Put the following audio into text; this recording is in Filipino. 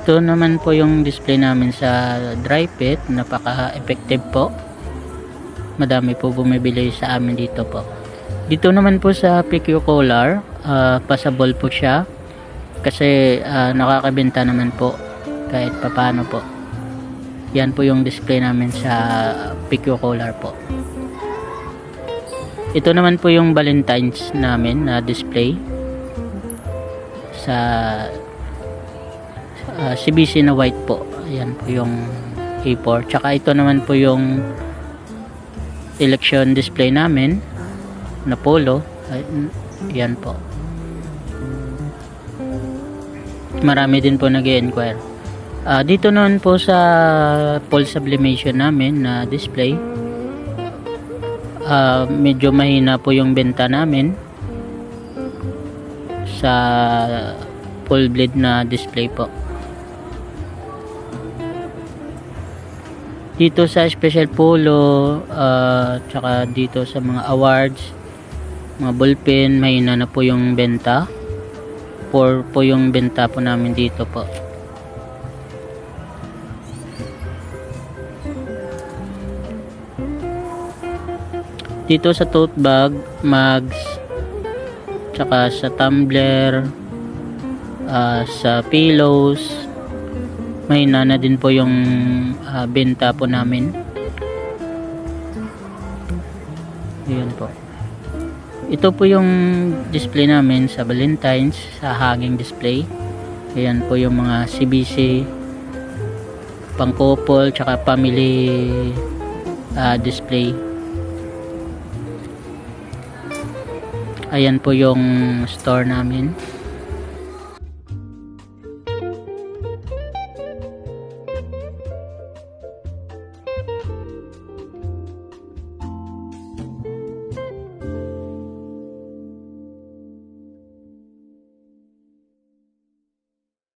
Ito naman po yung display namin sa dry fit. Napaka-effective po. Madami po bumibili sa amin dito po. Dito naman po sa PQ Color, passable po siya. Kasi nakakabenta naman po kahit papano po. Yan po yung display namin sa PQ Color po. Ito naman po yung Valentine's namin na display sa CBC na white po. Ayan po yung A4. Tsaka ito naman po yung election display namin na polo. Ayan po. Marami din po nag-i-inquire. Dito naman po sa full sublimation namin na display, medyo mahina po yung benta namin sa full bleed na display po. Dito sa special polo, tsaka dito sa mga awards, mga ballpen, mahina na po yung benta. 4 po yung benta po namin dito po. Dito sa tote bag, mugs, tsaka sa tumbler, sa pillows, mahina na din po yung benta po namin. Yun po. Ito po yung display namin sa Valentine's, sa hanging display. Ayan po yung mga CBC, pang couple, tsaka family display. Ayan po yung store namin.